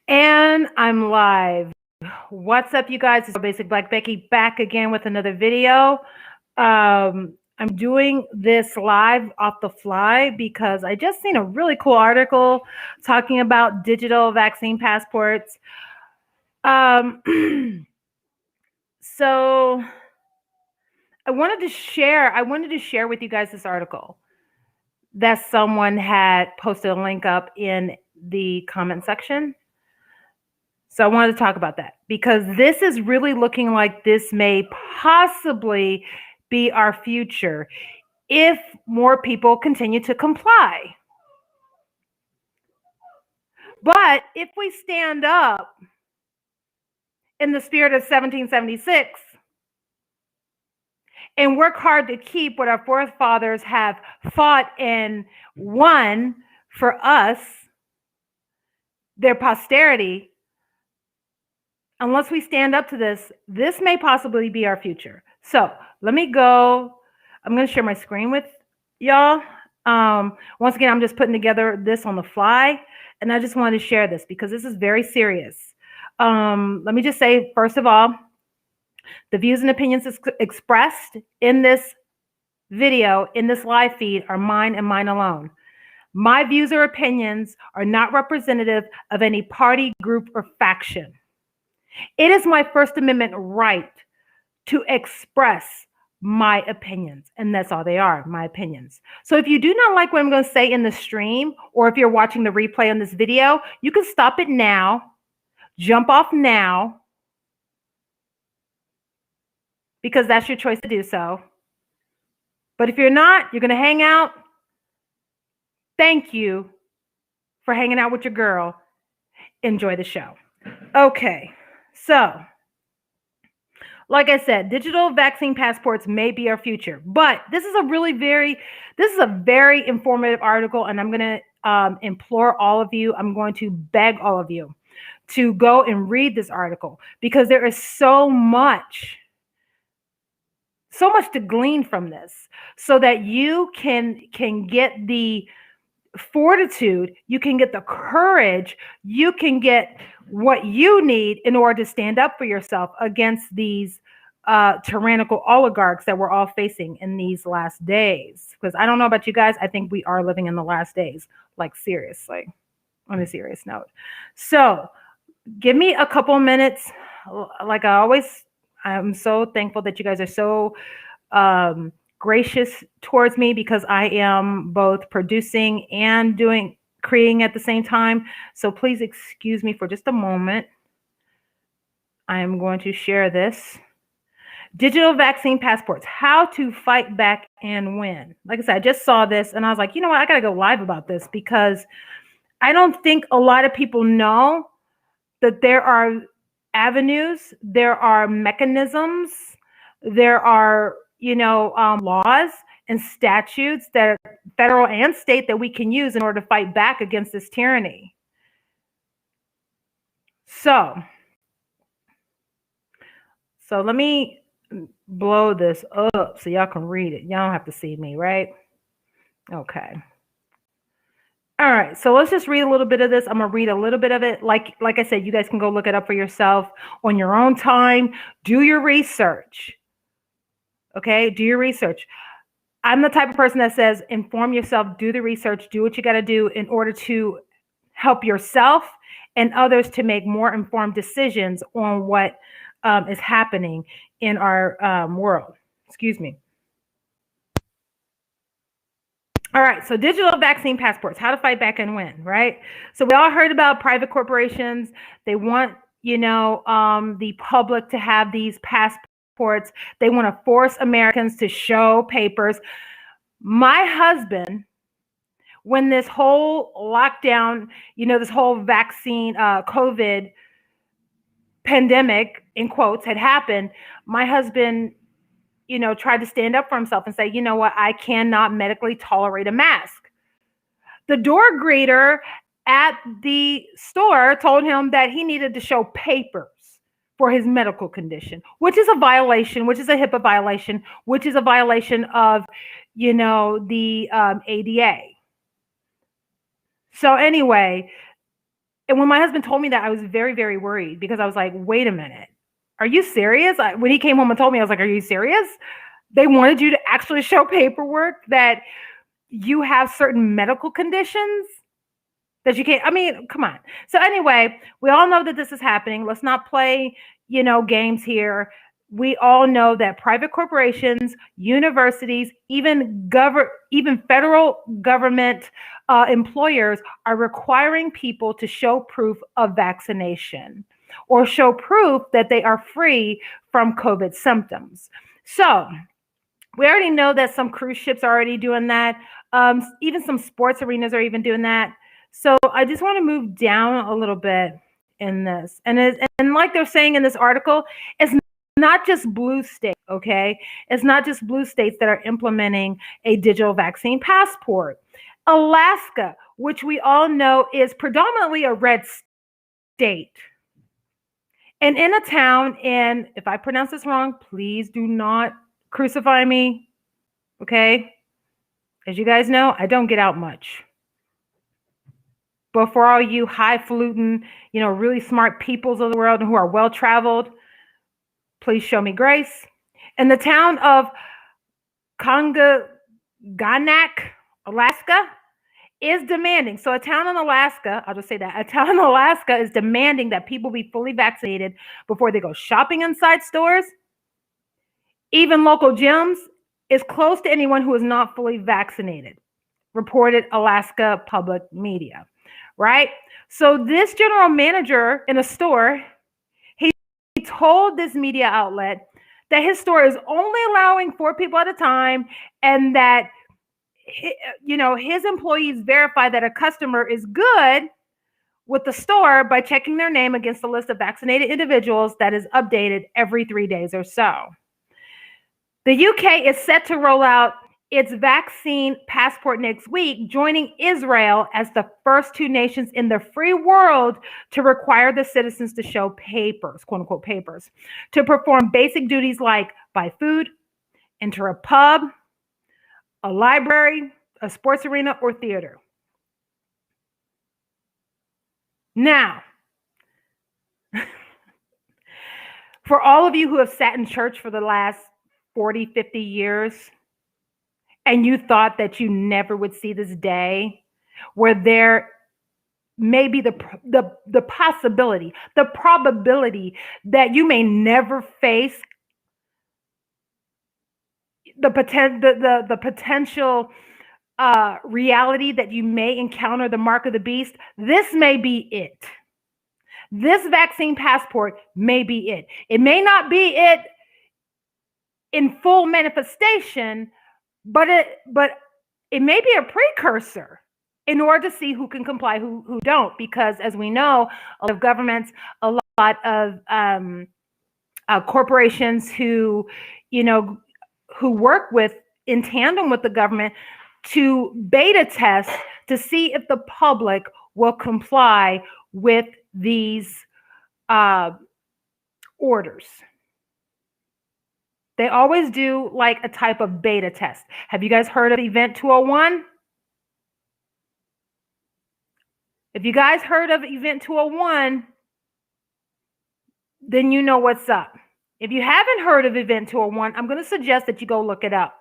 And I'm live. What's up, you guys? It's Basic Black Becky back again with another video. I'm doing this live off the fly because I just seen a really cool article talking about digital vaccine passports. Um, so I wanted to share with you guys this article that someone had posted a link up in the comment section. So I wanted to talk about that because this is really looking like this may possibly be our future if more people continue to comply. But if we stand up in the spirit of 1776 and work hard to keep what our forefathers have fought and won for us, their posterity, unless we stand up to this, this may possibly be our future. So let me go. I'm going to share my screen with y'all. Once again, I'm just putting together this on the fly, and I just wanted to share this because this is very serious. Let me just say, first of all, the views and opinions expressed in this video, in this live feed, are mine and mine alone. My views or opinions are not representative of any party, group, or faction. It is my First Amendment right to express my opinions, and that's all they are, my opinions. So if you do not like what I'm going to say in the stream, or if you're watching the replay on this video, you can stop it now, jump off now, because that's your choice to do so. But if you're not, you're going to hang out. Thank you for hanging out with your girl. Enjoy the show. Okay, so like I said, digital vaccine passports may be our future, but this is a very informative article, and I'm going to implore all of you, I'm going to beg all of you to go and read this article because there is so much to glean from this so that you can get the fortitude, you can get the courage, you can get what you need in order to stand up for yourself against these tyrannical oligarchs that we're all facing in these last days. Because I don't know about you guys, I think we are living in the last days, like seriously, on a serious note. So give me a couple minutes. Like I always, I'm so thankful that you guys are so gracious towards me because I am both producing and creating at the same time. So please excuse me for just a moment. I am going to share this. Digital vaccine passports, how to fight back and win. Like I said, I just saw this and I was like, you know what? I got to go live about this because I don't think a lot of people know that there are avenues, there are mechanisms, there are laws and statutes that are federal and state that we can use in order to fight back against this tyranny. So let me blow this up so y'all can read it. Y'all don't have to see me, right? Okay. All right, so let's just read a little bit of this. I'm gonna read a little bit of it. Like I said, you guys can go look it up for yourself on your own time. Do your research. Okay, do your research. I'm the type of person that says, inform yourself, do the research, do what you got to do in order to help yourself and others to make more informed decisions on what is happening in our world. Excuse me. All right, so digital vaccine passports, how to fight back and win, right? So we all heard about private corporations. They want, the public to have these passports. They want to force Americans to show papers. My husband, when this whole lockdown, this whole vaccine, COVID pandemic, in quotes, had happened, my husband, tried to stand up for himself and say, you know what, I cannot medically tolerate a mask. The door greeter at the store told him that he needed to show papers for his medical condition, which is a violation, which is a HIPAA violation, which is a violation of, the ADA. So anyway, And when my husband told me that, I was very, very worried because I was like, wait a minute. Are you serious? When he came home and told me, I was like, are you serious? They wanted you to actually show paperwork that you have certain medical conditions that you can't. I mean, come on. So anyway, we all know that this is happening. Let's not play, games here. We all know that private corporations, universities, even federal government employers are requiring people to show proof of vaccination or show proof that they are free from COVID symptoms. So we already know that some cruise ships are already doing that. Even some sports arenas are even doing that. So I just want to move down a little bit in this. And like they're saying in this article, it's not just blue states, okay? It's not just blue states that are implementing a digital vaccine passport. Alaska, which we all know is predominantly a red state. And in a town in, if I pronounce this wrong, please do not crucify me, okay? As you guys know, I don't get out much. But for all you highfalutin, really smart peoples of the world who are well-traveled, please show me grace. In the town of Kongaganak, Alaska, is demanding. So a town in Alaska, I'll just say that, a town in Alaska is demanding that people be fully vaccinated before they go shopping inside stores. Even local gyms is closed to anyone who is not fully vaccinated, reported Alaska Public Media, right? So this general manager in a store, he told this media outlet that his store is only allowing 4 people at a time, and that his employees verify that a customer is good with the store by checking their name against a list of vaccinated individuals that is updated every 3 days or so. The UK is set to roll out its vaccine passport next week, joining Israel as the first 2 nations in the free world to require the citizens to show papers, quote unquote papers, to perform basic duties like buy food, enter a pub, a library, a sports arena, or theater. Now, for all of you who have sat in church for the last 40, 50 years, and you thought that you never would see this day where there may be the possibility, the probability that you may never face the potential reality that you may encounter the mark of the beast, this may be it. This vaccine passport may be it. It may not be it in full manifestation, but it may be a precursor in order to see who can comply, who don't. Because as we know, a lot of governments, a lot of corporations who work in tandem with the government to beta test to see if the public will comply with these orders. They always do like a type of beta test. Have you guys heard of Event 201? If you guys heard of Event 201, then you know what's up. If you haven't heard of Event 201, I'm going to suggest that you go look it up.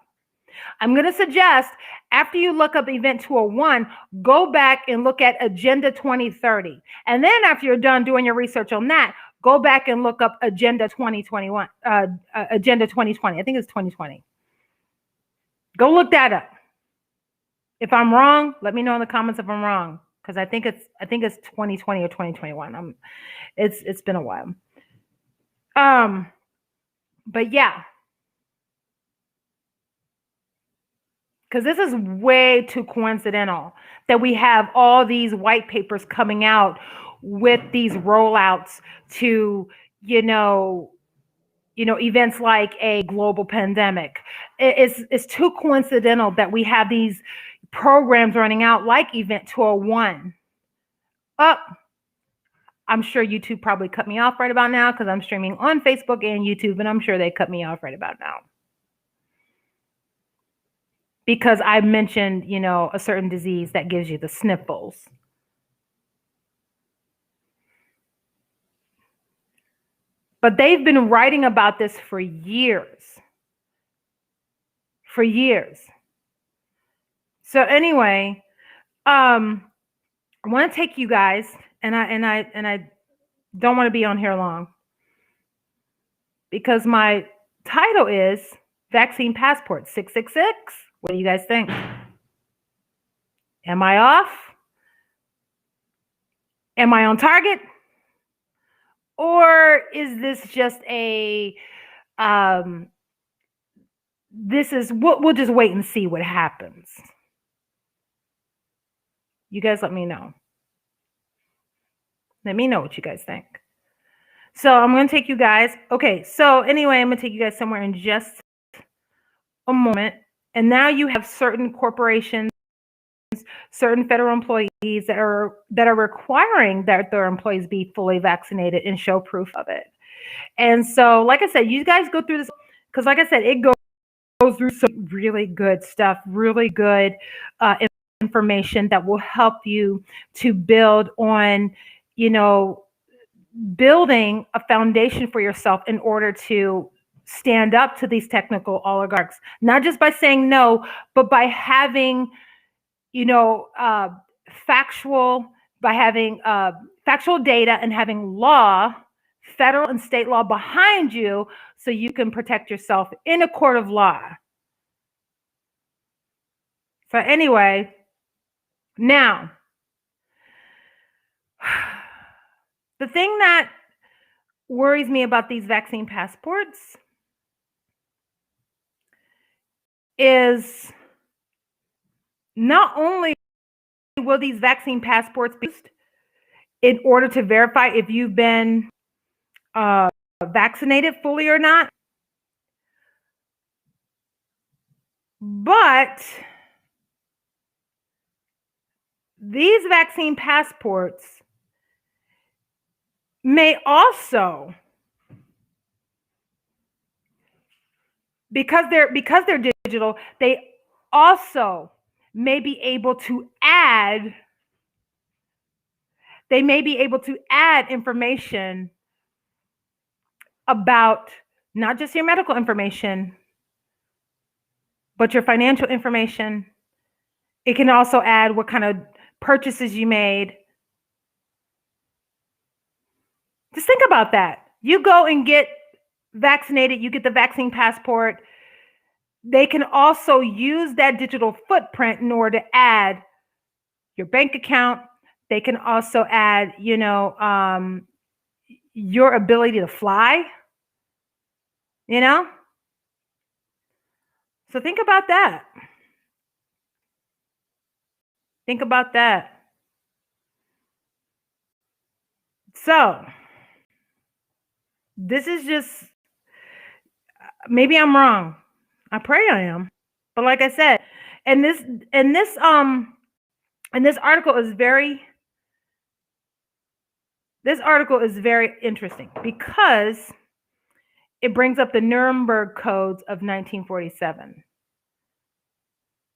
I'm going to suggest after you look up Event 201, go back and look at Agenda 2030. And then after you're done doing your research on that, go back and look up Agenda 2021, Agenda 2020. I think it's 2020. Go look that up. If I'm wrong, let me know in the comments if I'm wrong, because I think it's 2020 or 2021. It's been a while. But yeah. Because this is way too coincidental that we have all these white papers coming out with these rollouts to, events like a global pandemic. It's too coincidental that we have these programs running out like Event 201. I'm sure YouTube probably cut me off right about now because I'm streaming on Facebook and YouTube, and I'm sure they cut me off right about now. Because I mentioned, a certain disease that gives you the sniffles. But they've been writing about this for years. For years. So anyway, I want to take you guys, and I don't want to be on here long because my title is Vaccine Passport 666. What do you guys think? Am I off? Am I on target? Or is this just we'll just wait and see what happens. You guys let me know. Let me know what you guys think. So I'm going to take you guys. Okay, so anyway, I'm going to take you guys somewhere in just a moment. And now you have certain corporations, certain federal employees that are requiring that their employees be fully vaccinated and show proof of it. And so, like I said, you guys go through this because, like I said, it goes through some really good stuff, really good information that will help you to build on, building a foundation for yourself in order to stand up to these technical oligarchs, not just by saying no, but by having, factual data and having law, federal and state law behind you so you can protect yourself in a court of law. So anyway, now, the thing that worries me about these vaccine passports is not only will these vaccine passports be used in order to verify if you've been vaccinated fully or not, but these vaccine passports may also, because they're digital, they also may be able to add information about not just your medical information, but your financial information. It can also add what kind of purchases you made. Just think about that. You go and get vaccinated, you get the vaccine passport. They can also use that digital footprint in order to add your bank account. They can also add, your ability to fly, So think about that. Think about that. So this is just, maybe I'm wrong. I pray I am. But like I said, and this article is very interesting because it brings up the Nuremberg codes of 1947.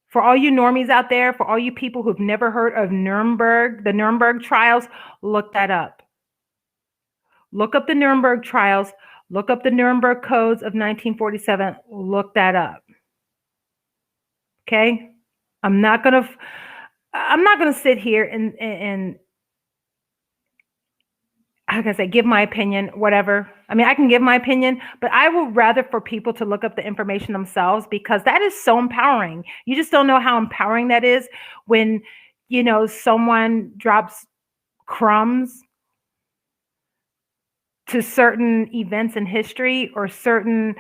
For all you normies out there, for all you people who've never heard of Nuremberg, the Nuremberg trials, look that up. Look up the Nuremberg trials, look up the Nuremberg codes of 1947, look that up. Okay? I'm not going to sit here and how can I say, give my opinion, whatever. I mean, I can give my opinion, but I would rather for people to look up the information themselves because that is so empowering. You just don't know how empowering that is when, someone drops crumbs to certain events in history or certain,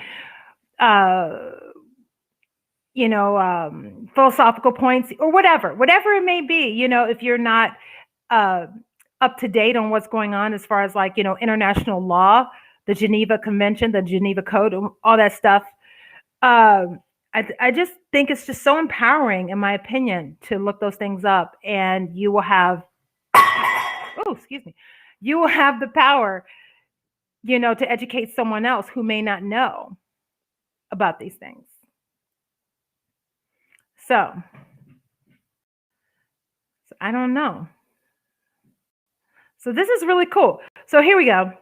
philosophical points or whatever it may be, if you're not up to date on what's going on as far as international law, the Geneva Convention, the Geneva Code, all that stuff. I just think it's just so empowering, in my opinion, to look those things up, and you will have, you will have the power, to educate someone else who may not know about these things. So I don't know. So this is really cool. So here we go.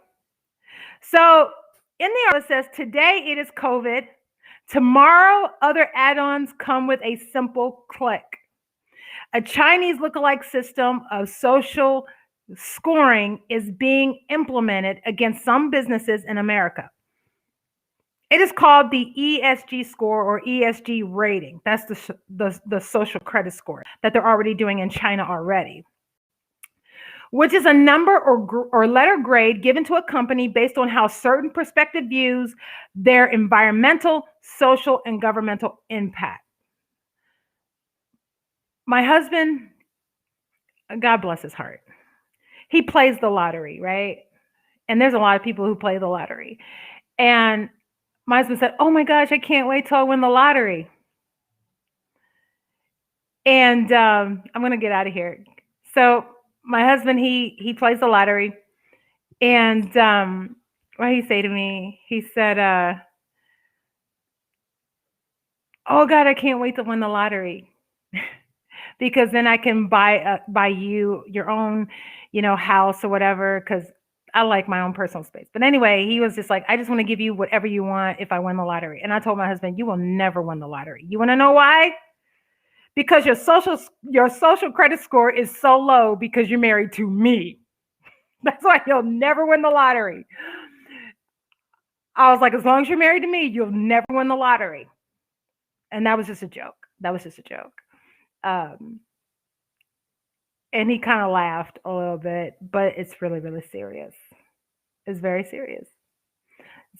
So In the article, it says, today it is COVID. Tomorrow, other add-ons come with a simple click. A Chinese lookalike system of social scoring is being implemented against some businesses in America. It is called the ESG score or ESG rating. That's the social credit score that they're already doing in China already, which is a number or letter grade given to a company based on how certain perspective views their environmental, social, and governmental impact. My husband, God bless his heart, he plays the lottery, right? And there's a lot of people who play the lottery. And my husband said, oh my gosh, I can't wait till I win the lottery. And I'm going to get out of here. So my husband, he plays the lottery. And what did he say to me? He said, oh God, I can't wait to win the lottery. Because then I can buy you your own, house or whatever, because I like my own personal space. But anyway, he was just like, I just want to give you whatever you want if I win the lottery. And I told my husband, you will never win the lottery. You want to know why? Because your social credit score is so low because you're married to me. That's why you'll never win the lottery. I was like, as long as you're married to me, you'll never win the lottery. And that was just a joke. And he kind of laughed a little bit, but it's really, really serious. It's very serious.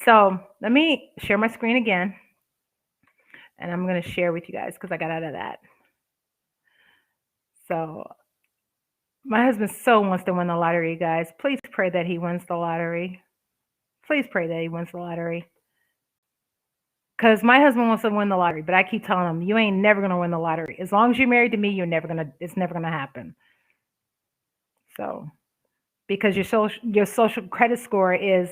So let me share my screen again. And I'm going to share with you guys because I got out of that. So my husband so wants to win the lottery, guys. Please pray that he wins the lottery. Please pray that he wins the lottery. Because my husband wants to win the lottery, but I keep telling him, you ain't never going to win the lottery. As long as you're married to me, it's never going to happen. So, because your social credit score is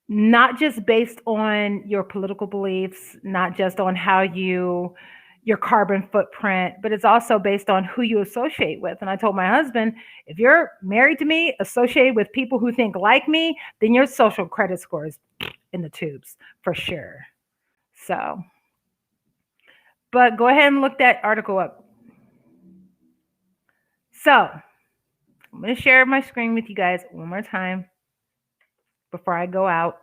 not just based on your political beliefs, not just on how your carbon footprint, but it's also based on who you associate with. And I told my husband, if you're married to me, associated with people who think like me, then your social credit score is in the tubes for sure. So, but go ahead and look that article up. So, I'm going to share my screen with you guys one more time before I go out.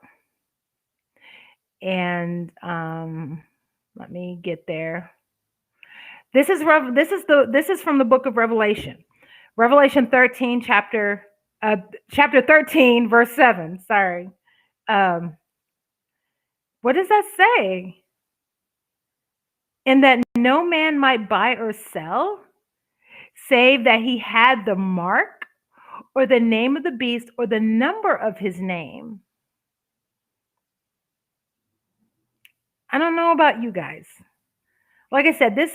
And let me get there. This is from the book of Revelation. Revelation 13, chapter 13, verse 7. Sorry. What does that say? And that no man might buy or sell, save that he had the mark or the name of the beast or the number of his name. I don't know about you guys. Like I said, this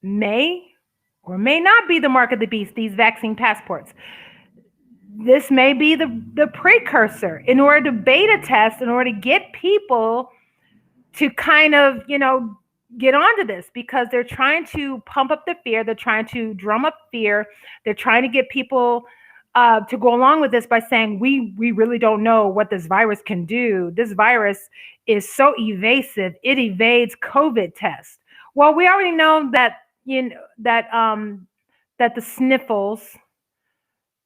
may or may not be the mark of the beast, these vaccine passports. This may be the precursor in order to beta test, in order to get people to kind of, get onto this, because they're trying to pump up the fear. They're trying to drum up fear. They're trying to get people to go along with this by saying, we really don't know what this virus can do. This virus is so evasive. It evades COVID tests. Well, we already know that, that the sniffles,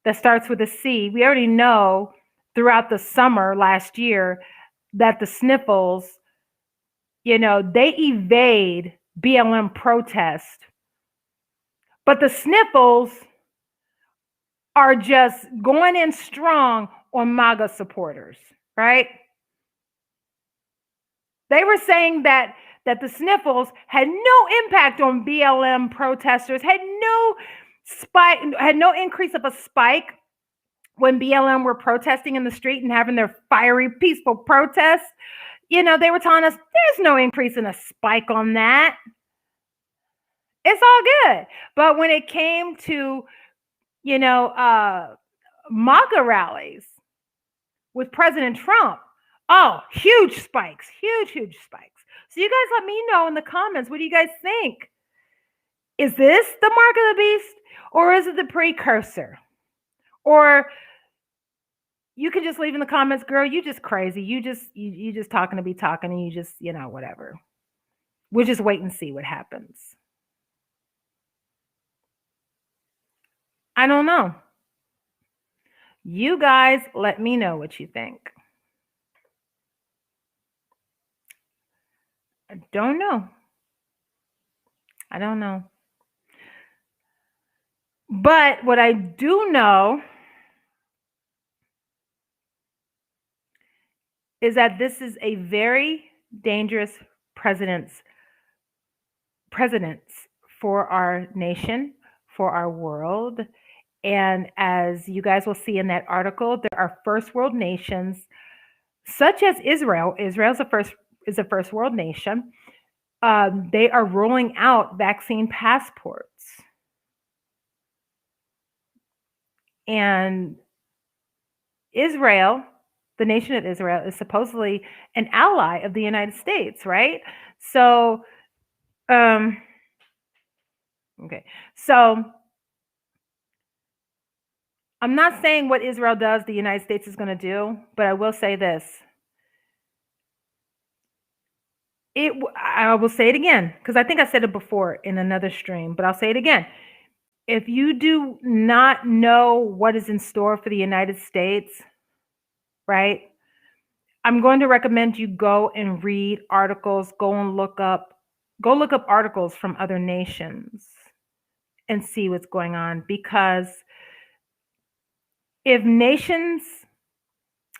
that starts with a C, we already know throughout the summer last year that the sniffles, they evade BLM protest. But the sniffles are just going in strong on MAGA supporters, right? They were saying that the sniffles had no impact on BLM protesters, had no increase of a spike when BLM were protesting in the street and having their fiery, peaceful protests. They were telling us there's no increase in a spike on that. It's all good. But when it came to, MAGA rallies with President Trump, oh, huge spikes, huge spikes. So you guys let me know in the comments, what do you guys think? Is this the mark of the beast, or is it the precursor? Or, you can just leave in the comments, girl, you just crazy. You just talking to be talking and you just, whatever. We'll just wait and see what happens. I don't know. You guys let me know what you think. I don't know. But what I do know is that this is a very dangerous precedence for our nation, for our world. And as you guys will see in that article, there are first world nations such as Israel. Israel is a first world nation. They are rolling out vaccine passports. And Israel, the nation of Israel, is supposedly an ally of the United States, right? So, okay. So, I'm not saying what Israel does, the United States is going to do, but I will say this. I will say it again, because I think I said it before in another stream, but I'll say it again. If you do not know what is in store for the United States, right? I'm going to recommend you go and read articles, go look up articles from other nations and see what's going on. Because if nations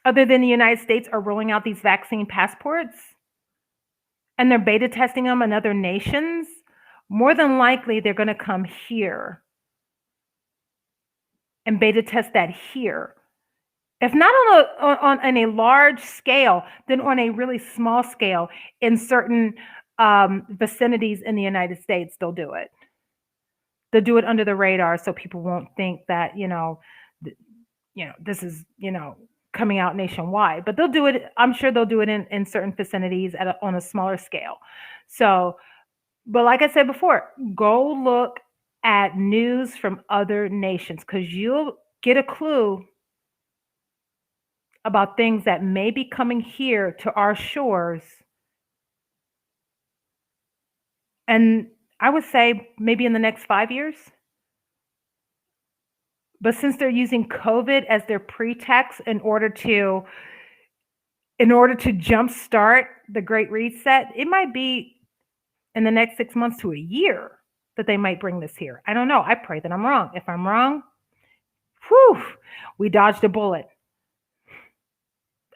other than the United States are rolling out these vaccine passports and they're beta testing them in other nations, more than likely they're going to come here and beta test that here. If not on a large scale, then on a really small scale in certain vicinities in the United States, they'll do it. They'll do it under the radar so people won't think that, this is, coming out nationwide. But they'll do it. I'm sure they'll do it in certain vicinities on a smaller scale. So, but like I said before, go look at news from other nations because you'll get a clue about things that may be coming here to our shores. And I would say maybe in the next 5 years. But since they're using COVID as their pretext in order to jumpstart the Great Reset, it might be in the next 6 months to a year that they might bring this here. I don't know. I pray that I'm wrong. If I'm wrong, whew, we dodged a bullet.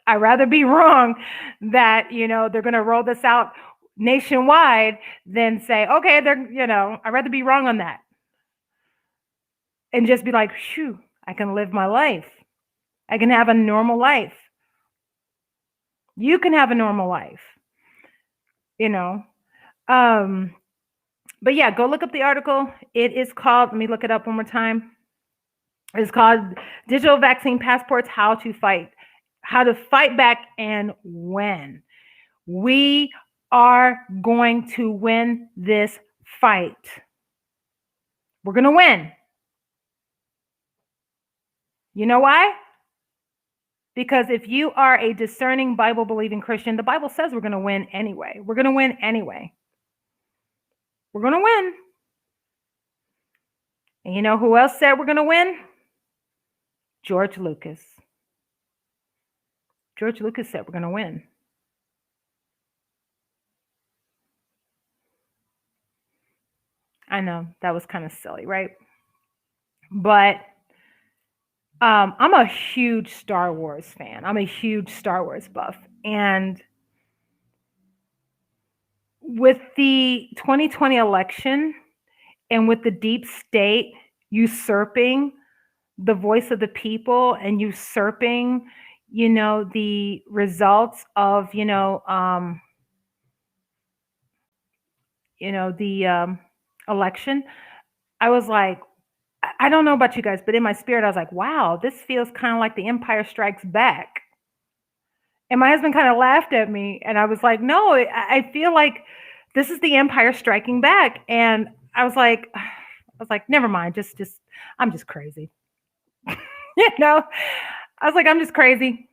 I'd rather be wrong that, they're going to roll this out nationwide than say, okay, I'd rather be wrong on that. And just be like, phew, I can live my life. I can have a normal life. You can have a normal life, But yeah, go look up the article. It is called, let me look it up one more time. It's called Digital Vaccine Passports, How to Fight Back and When. We are going to win this fight. We're going to win. You know why? Because if you are a discerning Bible-believing Christian, the Bible says we're going to win anyway. We're going to win anyway. We're going to win. And you know who else said we're going to win? George Lucas. George Lucas said we're going to win. I know that was kind of silly, right? But I'm a huge Star Wars fan. I'm a huge Star Wars buff. And with the 2020 election and with the deep state usurping the voice of the people and usurping, the results of, the election, I was like, I don't know about you guys, but in my spirit, I was like, wow, this feels kind of like The Empire Strikes Back. And my husband kind of laughed at me. And I was like, no, I feel like this is The Empire Striking Back. And I was like, never mind. I'm just crazy. I was like, I'm just crazy.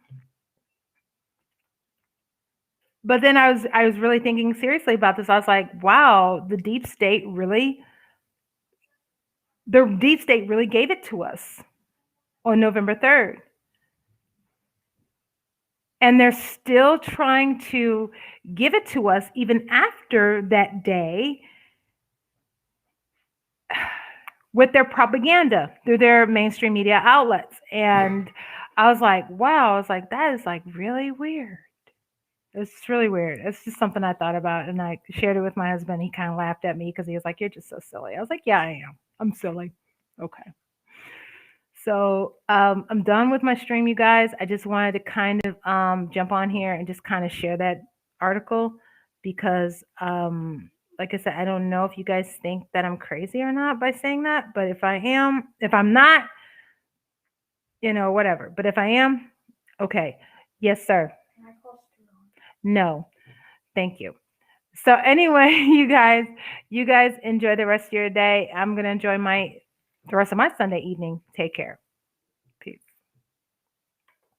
But then I was really thinking seriously about this. I was like, wow, the deep state really gave it to us on November 3rd. And they're still trying to give it to us even after that day with their propaganda through their mainstream media outlets. And I was like, wow, I was like, that is like really weird. It's really weird. It's just something I thought about, and I shared it with my husband. He kind of laughed at me because he was like, "You're just so silly." I was like, "Yeah, I am. I'm silly." Okay. So I'm done with my stream, you guys. I just wanted to kind of jump on here and just kind of share that article because, like I said, I don't know if you guys think that I'm crazy or not by saying that, but if I am, if I'm not, whatever. But if I am, okay. Yes, sir. No, thank you. So anyway, you guys enjoy the rest of your day. I'm gonna enjoy the rest of my Sunday evening. Take care.